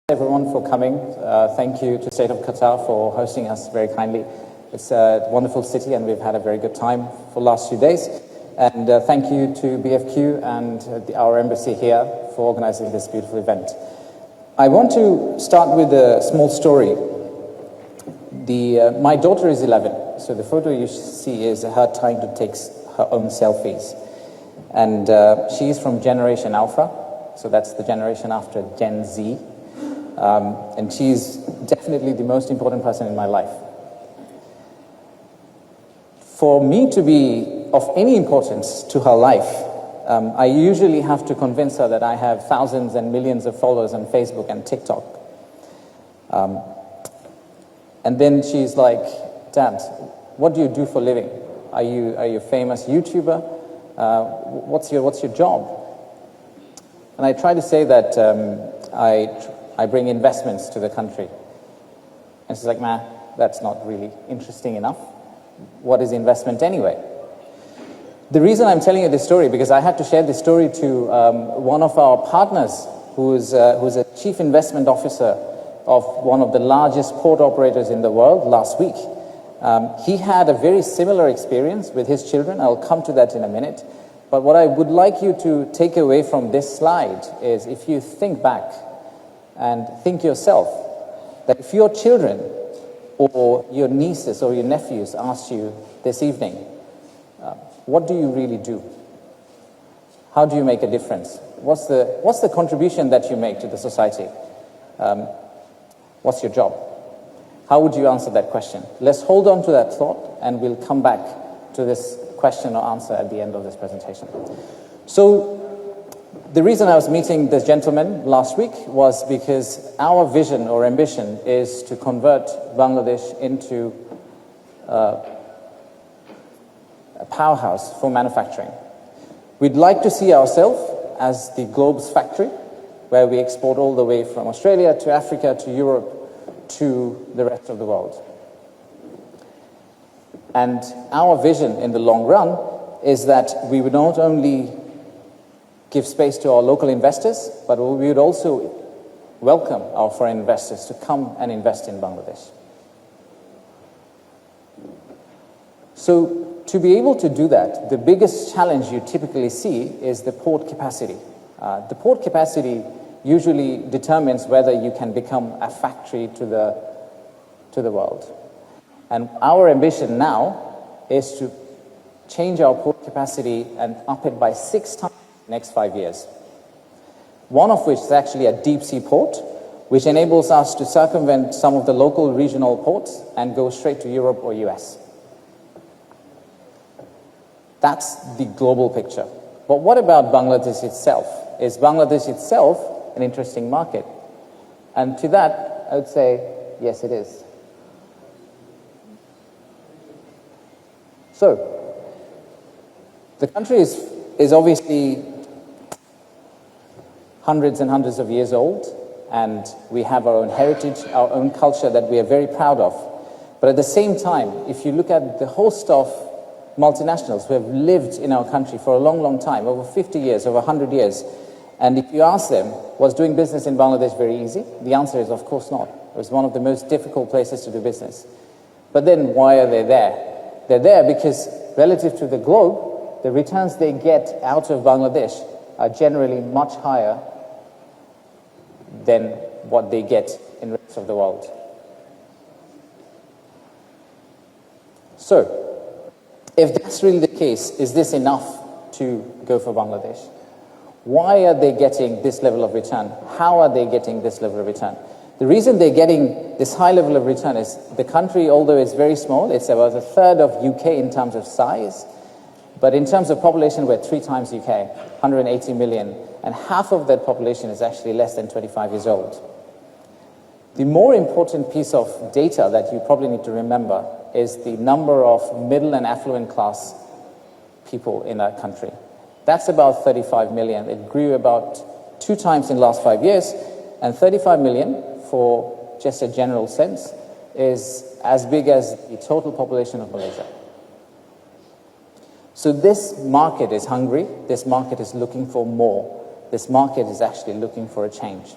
Everyone for coming. Thank you to State of Qatar for hosting us very kindly. It's a wonderful city and we've had a very good time for the last few days. And thank you to BFQ and our embassy here for organizing this beautiful event. I want to start with a small story. My daughter is 11, so the photo you see is her trying to take her own selfies. And she's from Generation Alpha, so that's the generation after Gen Z. And she's definitely the most important person in my life. For me to be of any importance to her life, I usually have to convince her that I have thousands and millions of followers on Facebook and TikTok. And then she's like, "Dad, what do you do for a living? Are you a famous YouTuber? What's your job?" And I try to say that I bring investments to the country. And she's like, "Man, that's not really interesting enough. What is investment anyway?" The reason I'm telling you this story, because I had to share this story to one of our partners who's a chief investment officer of one of the largest port operators in the world last week. He had a very similar experience with his children. I'll come to that in a minute. But what I would like you to take away from this slide is, if you think back and think yourself, that if your children or your nieces or your nephews asked you this evening, what do you really do? How do you make a difference? What's the contribution that you make to the society? What's your job? How would you answer that question? Let's hold on to that thought and we'll come back to this question or answer at the end of this presentation. So, the reason I was meeting this gentleman last week was because our vision or ambition is to convert Bangladesh into a powerhouse for manufacturing. We'd like to see ourselves as the globe's factory, where we export all the way from Australia to Africa to Europe to the rest of the world. And our vision in the long run is that we would not only give space to our local investors, but we would also welcome our foreign investors to come and invest in Bangladesh. So, to be able to do that, the biggest challenge you typically see is the port capacity. The port capacity usually determines whether you can become a factory to the world. And our ambition now is to change our port capacity and up it by 6 times in the next 5 years. One of which is actually a deep sea port, which enables us to circumvent some of the local regional ports and go straight to Europe or US. That's the global picture. But what about Bangladesh itself? Is Bangladesh itself an interesting market? And to that, I would say, yes, it is. So, the country is obviously hundreds and hundreds of years old, and we have our own heritage, our own culture that we are very proud of. But at the same time, if you look at the host of multinationals who have lived in our country for a long, long time, over 50 years, over 100 years, and if you ask them, was doing business in Bangladesh very easy? The answer is, of course not. It was one of the most difficult places to do business. But then why are they there? They're there because relative to the globe, the returns they get out of Bangladesh are generally much higher than what they get in the rest of the world. So, if that's really the case, is this enough to go for Bangladesh? Why are they getting this level of return? How are they getting this level of return? The reason they're getting this high level of return is the country, although it's very small, it's about a third of UK in terms of size, but in terms of population, we're 3 times UK, 180 million, and half of that population is actually less than 25 years old. The more important piece of data that you probably need to remember is the number of middle and affluent class people in our country. That's about 35 million. It grew about 2 times in the last 5 years, and 35 million, for just a general sense, is as big as the total population of Malaysia. So this market is hungry, this market is looking for more, this market is actually looking for a change.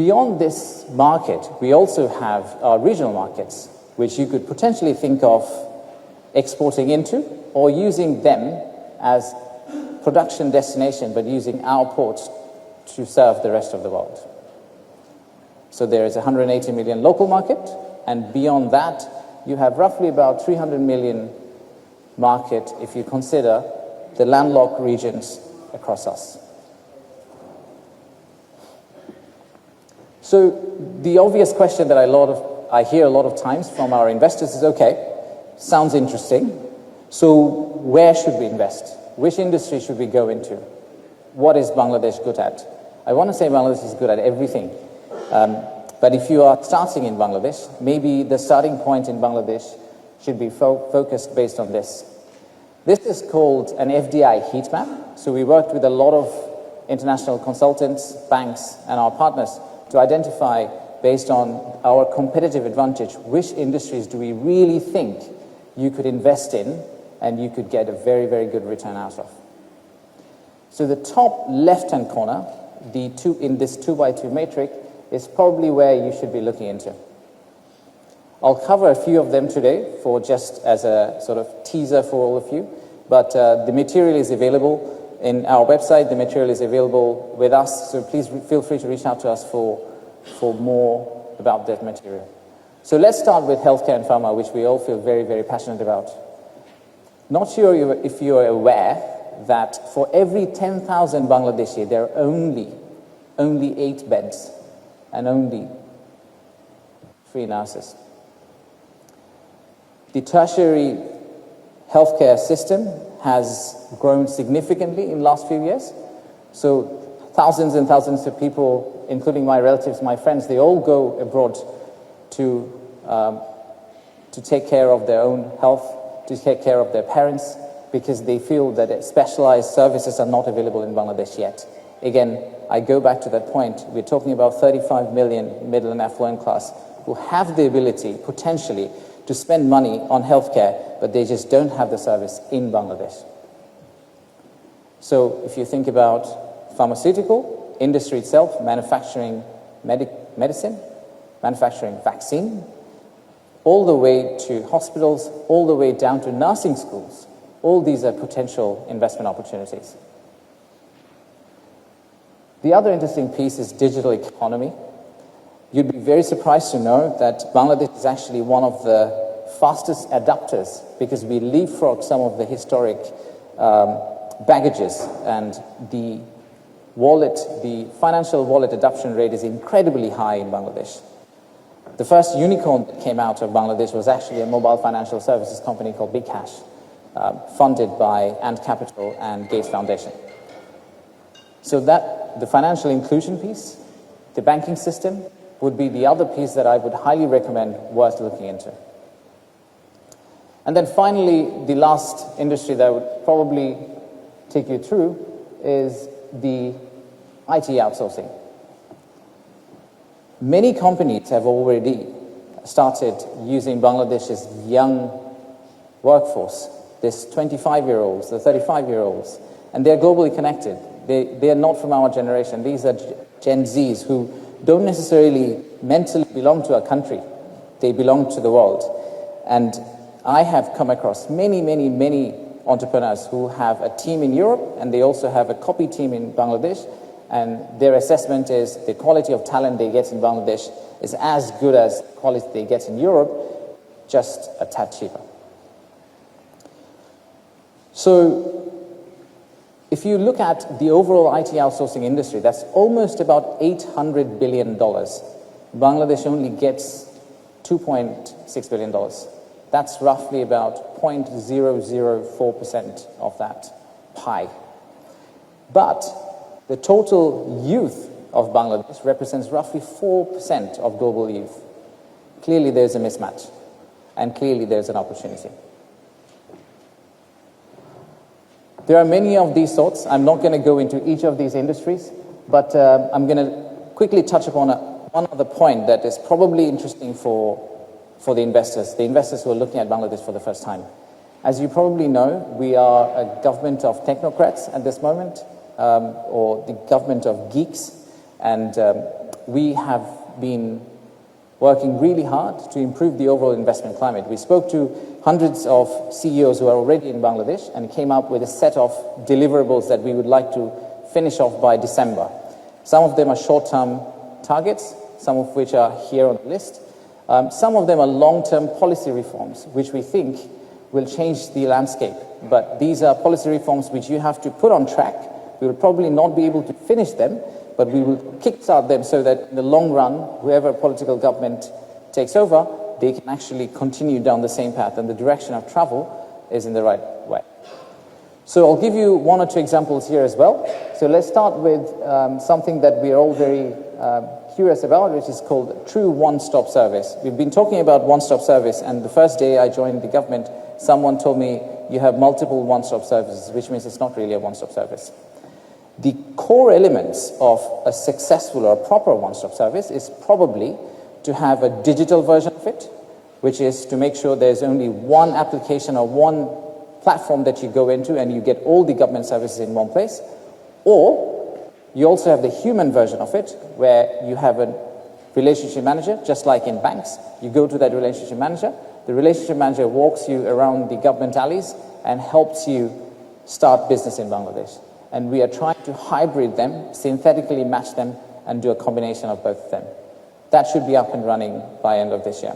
Beyond this market, we also have our regional markets, which you could potentially think of exporting into or using them as production destination, but using our ports to serve the rest of the world. So there is a 180 million local market, and beyond that, you have roughly about 300 million market if you consider the landlocked regions across us. So the obvious question that I hear a lot of times from our investors is, okay, sounds interesting, so where should we invest? Which industry should we go into? What is Bangladesh good at? I want to say Bangladesh is good at everything. But if you are starting in Bangladesh, maybe the starting point in Bangladesh should be focused based on this. This is called an FDI heat map. So we worked with a lot of international consultants, banks, and our partners to identify, based on our competitive advantage, which industries do we really think you could invest in and you could get a very, very good return out of. So the top left-hand corner, in this 2x2 matrix, is probably where you should be looking into. I'll cover a few of them today for just as a sort of teaser for all of you, but the material is available in our website, the material is available with us, so please feel free to reach out to us for more about that material. So let's start with healthcare and pharma, which we all feel very, very passionate about. Not sure if you're aware that for every 10,000 Bangladeshi, there are only 8 beds and only 3 nurses. The tertiary healthcare system has grown significantly in the last few years. So thousands and thousands of people, including my relatives, my friends, they all go abroad to take care of their own health, to take care of their parents, because they feel that specialized services are not available in Bangladesh yet. Again, I go back to that point. We're talking about 35 million middle and affluent class who have the ability, potentially, to spend money on healthcare, but they just don't have the service in Bangladesh. So if you think about pharmaceutical industry itself, manufacturing medicine, manufacturing vaccine, all the way to hospitals, all the way down to nursing schools, all these are potential investment opportunities. The other interesting piece is digital economy. You'd be very surprised to know that Bangladesh is actually one of the fastest adapters, because we leapfrog some of the historic baggages, and the financial wallet adoption rate is incredibly high in Bangladesh. The first unicorn that came out of Bangladesh was actually a mobile financial services company called Big Cash, funded by Ant Capital and Gates Foundation. So that the financial inclusion piece, the banking system, would be the other piece that I would highly recommend worth looking into. And then finally, the last industry that I would probably take you through is the IT outsourcing. Many companies have already started using Bangladesh's young workforce, this 25-year-olds, the 35-year-olds, and they're globally connected. They are not from our generation. These are Gen Zs who don't necessarily mentally belong to a country. They belong to the world. And I have come across many, many, many entrepreneurs who have a team in Europe, and they also have a copy team in Bangladesh, and their assessment is the quality of talent they get in Bangladesh is as good as the quality they get in Europe, just a tad cheaper. So if you look at the overall IT outsourcing industry, that's almost about $800 billion. Bangladesh only gets $2.6 billion. That's roughly about 0.004% of that pie. But the total youth of Bangladesh represents roughly 4% of global youth. Clearly there's a mismatch, and clearly there's an opportunity. There are many of these sorts. I'm not going to go into each of these industries, but I'm going to quickly touch upon one other point that is probably interesting for the investors who are looking at Bangladesh for the first time. As you probably know, we are a government of technocrats at this moment, or the government of geeks, and we have been working really hard to improve the overall investment climate. We spoke to hundreds of CEOs who are already in Bangladesh and came up with a set of deliverables that we would like to finish off by December. Some of them are short-term targets, some of which are here on the list. Some of them are long-term policy reforms, which we think will change the landscape. But these are policy reforms which you have to put on track. We will probably not be able to finish them, but we will kickstart them so that in the long run, whoever political government takes over, they can actually continue down the same path, and the direction of travel is in the right way. So I'll give you one or two examples here as well. So let's start with something that we are all very curious about, which is called true one-stop service. We've been talking about one-stop service, and the first day I joined the government, someone told me, you have multiple one-stop services, which means it's not really a one-stop service. The core elements of a successful or a proper one-stop service is probably to have a digital version of it, which is to make sure there's only one application or one platform that you go into and you get all the government services in one place. Or you also have the human version of it, where you have a relationship manager, just like in banks. You go to that relationship manager. The relationship manager walks you around the government alleys and helps you start business in Bangladesh. And we are trying to hybrid them, synthetically match them, and do a combination of both of them. That should be up and running by end of this year.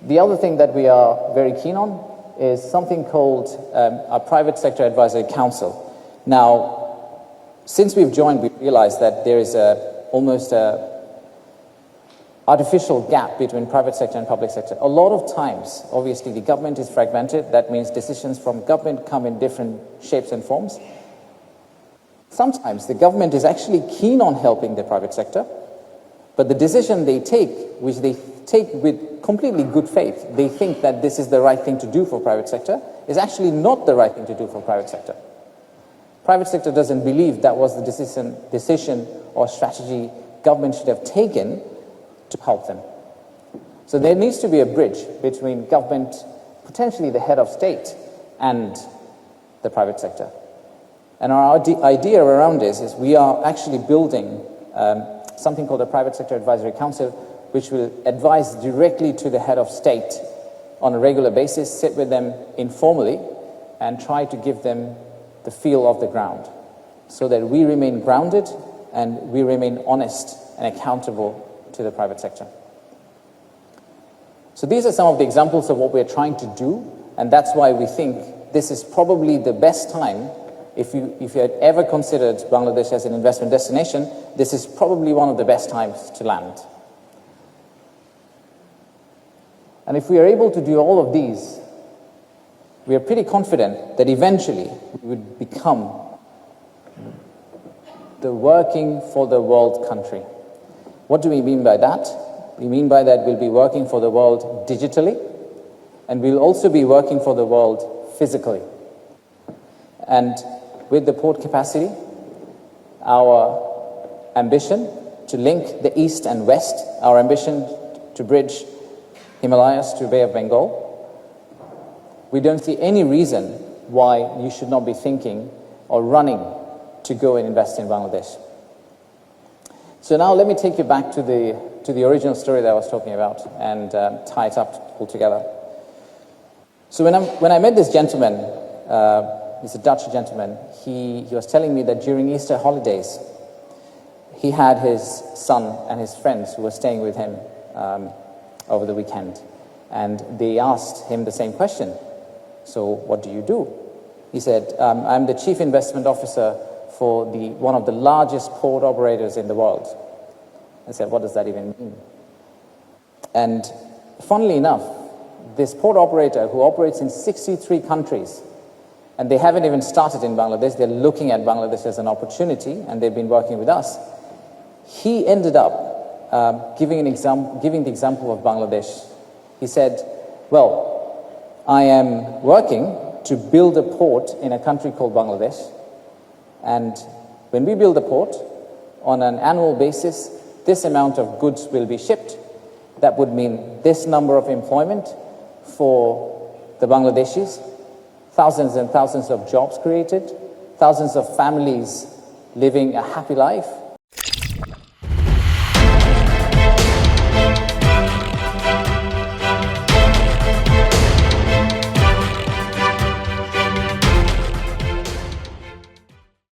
The other thing that we are very keen on is something called a Private Sector Advisory Council. Now, since we've joined, we've realized that there is almost a artificial gap between private sector and public sector. A lot of times, obviously, the government is fragmented. That means decisions from government come in different shapes and forms. Sometimes the government is actually keen on helping the private sector, but the decision they take, which they take with completely good faith, they think that this is the right thing to do for private sector, is actually not the right thing to do for private sector. Private sector doesn't believe that was the decision or strategy government should have taken to help them. So there needs to be a bridge between government, potentially the head of state, and the private sector. And our idea around this is we are actually building something called a Private Sector Advisory Council, which will advise directly to the head of state on a regular basis, sit with them informally, and try to give them the feel of the ground, so that we remain grounded and we remain honest and accountable to the private sector. So these are some of the examples of what we're trying to do, and that's why we think this is probably the best time. If you had ever considered Bangladesh as an investment destination, this is probably one of the best times to land. And if we are able to do all of these, we are pretty confident that eventually we would become the working for the world country. What do we mean by that? We mean by that we'll be working for the world digitally, and we'll also be working for the world physically. And with the port capacity, our ambition to link the East and West, our ambition to bridge Himalayas to Bay of Bengal, we don't see any reason why you should not be thinking or running to go and invest in Bangladesh. So now let me take you back to the original story that I was talking about and tie it up all together. So when I met this gentleman, he's a Dutch gentleman, he was telling me that during Easter holidays, he had his son and his friends who were staying with him over the weekend. And they asked him the same question. So what do you do? He said, I'm the chief investment officer for one of the largest port operators in the world. I said, what does that even mean? And funnily enough, this port operator who operates in 63 countries, and they haven't even started in Bangladesh, they're looking at Bangladesh as an opportunity, and they've been working with us. He ended up giving the example of Bangladesh. He said, well, I am working to build a port in a country called Bangladesh, and when we build a port, on an annual basis, this amount of goods will be shipped. That would mean this number of employment for the Bangladeshis, thousands and thousands of jobs created, thousands of families living a happy life,